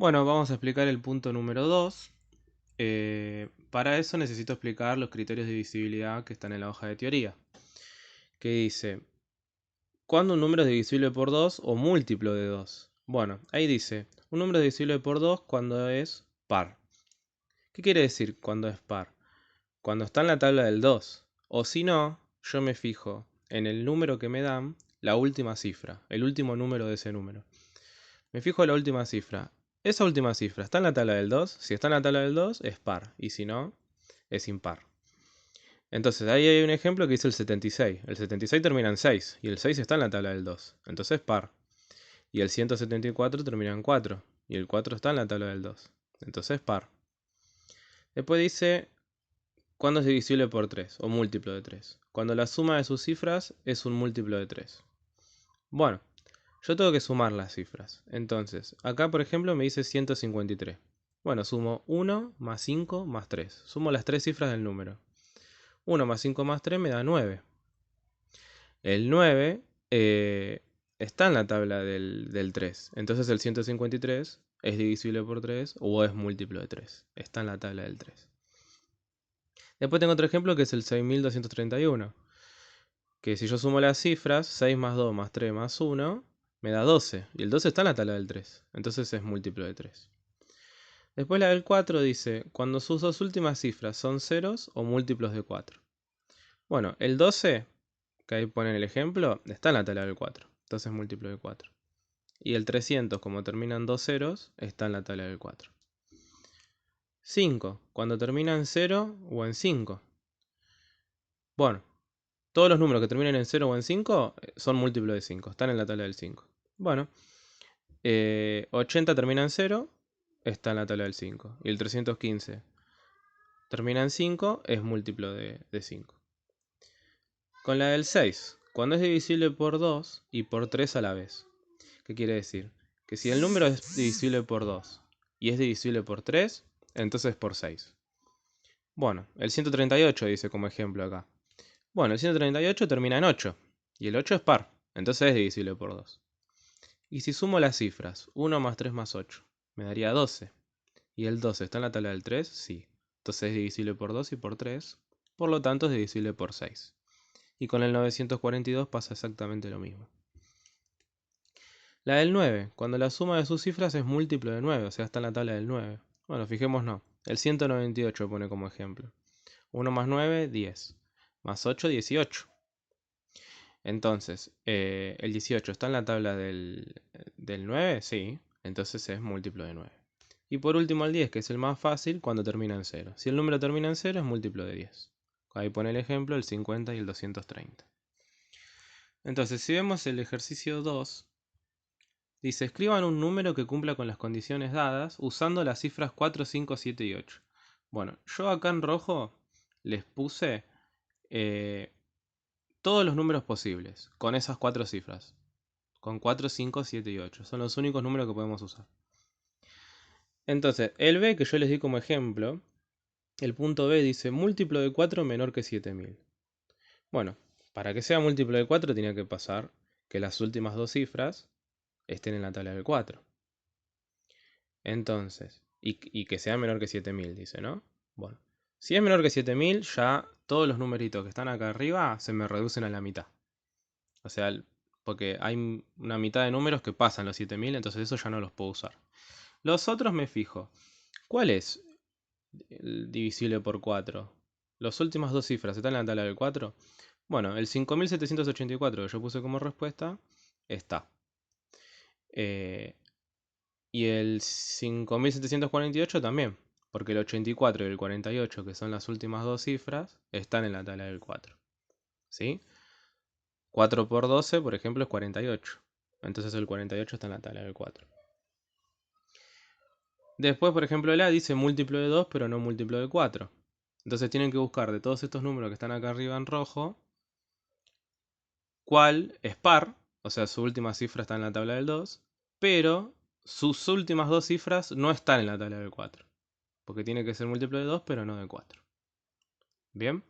Bueno, vamos a explicar el punto número 2. Para eso necesito explicar los criterios de divisibilidad que están en la hoja de teoría. Que dice, ¿cuándo un número es divisible por 2 o múltiplo de 2? Bueno, ahí dice, un número es divisible por 2 cuando es par. ¿Qué quiere decir cuando es par? Cuando está en la tabla del 2. O si no, yo me fijo en el número que me dan, la última cifra, el último número de ese número. Me fijo en la última cifra. Esa última cifra está en la tabla del 2. Si está en la tabla del 2, es par. Y si no, es impar. Entonces, ahí hay un ejemplo que dice el 76. El 76 termina en 6. Y el 6 está en la tabla del 2. Entonces, par. Y el 174 termina en 4. Y el 4 está en la tabla del 2. Entonces, par. Después dice, ¿cuándo es divisible por 3? O múltiplo de 3. Cuando la suma de sus cifras es un múltiplo de 3. Bueno, yo tengo que sumar las cifras. Entonces, acá por ejemplo me dice 153. Bueno, sumo 1 más 5 más 3. Sumo las tres cifras del número. 1 más 5 más 3 me da 9. El 9 está en la tabla del 3. Entonces el 153 es divisible por 3 o es múltiplo de 3. Está en la tabla del 3. Después tengo otro ejemplo que es el 6231. Que si yo sumo las cifras, 6 más 2 más 3 más 1, me da 12. Y el 12 está en la tabla del 3. Entonces es múltiplo de 3. Después la del 4 dice, cuando sus dos últimas cifras son ceros o múltiplos de 4. Bueno, el 12, que ahí ponen el ejemplo, está en la tabla del 4. Entonces es múltiplo de 4. Y el 300, como terminan dos ceros, está en la tabla del 4. 5, cuando termina en 0 o en 5. Bueno, todos los números que terminen en 0 o en 5 son múltiplos de 5, están en la tabla del 5. Bueno, 80 termina en 0, está en la tabla del 5. Y el 315 termina en 5, es múltiplo de 5. Con la del 6, cuando es divisible por 2 y por 3 a la vez. ¿Qué quiere decir? Que si el número es divisible por 2 y es divisible por 3, entonces por 6. Bueno, el 138 dice como ejemplo acá. Bueno, el 138 termina en 8 y el 8 es par, entonces es divisible por 2. Y si sumo las cifras, 1 más 3 más 8, me daría 12. ¿Y el 12 está en la tabla del 3? Sí. Entonces es divisible por 2 y por 3, por lo tanto es divisible por 6. Y con el 942 pasa exactamente lo mismo. La del 9, cuando la suma de sus cifras es múltiplo de 9, o sea, está en la tabla del 9. Bueno, fijémonos. El 198 pone como ejemplo. 1 más 9, 10. Más 8, 18. Entonces, el 18 está en la tabla del 9, sí. Entonces es múltiplo de 9. Y por último el 10, que es el más fácil, cuando termina en 0. Si el número termina en 0, es múltiplo de 10. Ahí pone el ejemplo, el 50 y el 230. Entonces, si vemos el ejercicio 2, dice, escriban un número que cumpla con las condiciones dadas usando las cifras 4, 5, 7 y 8. Bueno, yo acá en rojo les puse todos los números posibles con esas cuatro cifras. Con 4, 5, 7 y 8. Son los únicos números que podemos usar. Entonces, el B que yo les di como ejemplo, el punto B dice múltiplo de 4 menor que 7000. Bueno, para que sea múltiplo de 4 tiene que pasar que las últimas dos cifras estén en la tabla del 4. Entonces, y que sea menor que 7000, dice, ¿no? Bueno, si es menor que 7000, ya todos los numeritos que están acá arriba se me reducen a la mitad. O sea, porque hay una mitad de números que pasan los 7000, entonces eso ya no los puedo usar. Los otros me fijo. ¿Cuál es el divisible por 4? Las últimas dos cifras están en la tabla del 4. Bueno, el 5784 que yo puse como respuesta está. Y el 5748 también, porque el 84 y el 48, que son las últimas dos cifras, están en la tabla del 4. ¿Sí? 4 por 12, por ejemplo, es 48. Entonces el 48 está en la tabla del 4. Después, por ejemplo, la dice múltiplo de 2, pero no múltiplo de 4. Entonces tienen que buscar de todos estos números que están acá arriba en rojo, cuál es par, o sea, su última cifra está en la tabla del 2, pero sus últimas dos cifras no están en la tabla del 4. Porque tiene que ser múltiplo de 2, pero no de 4. ¿Bien?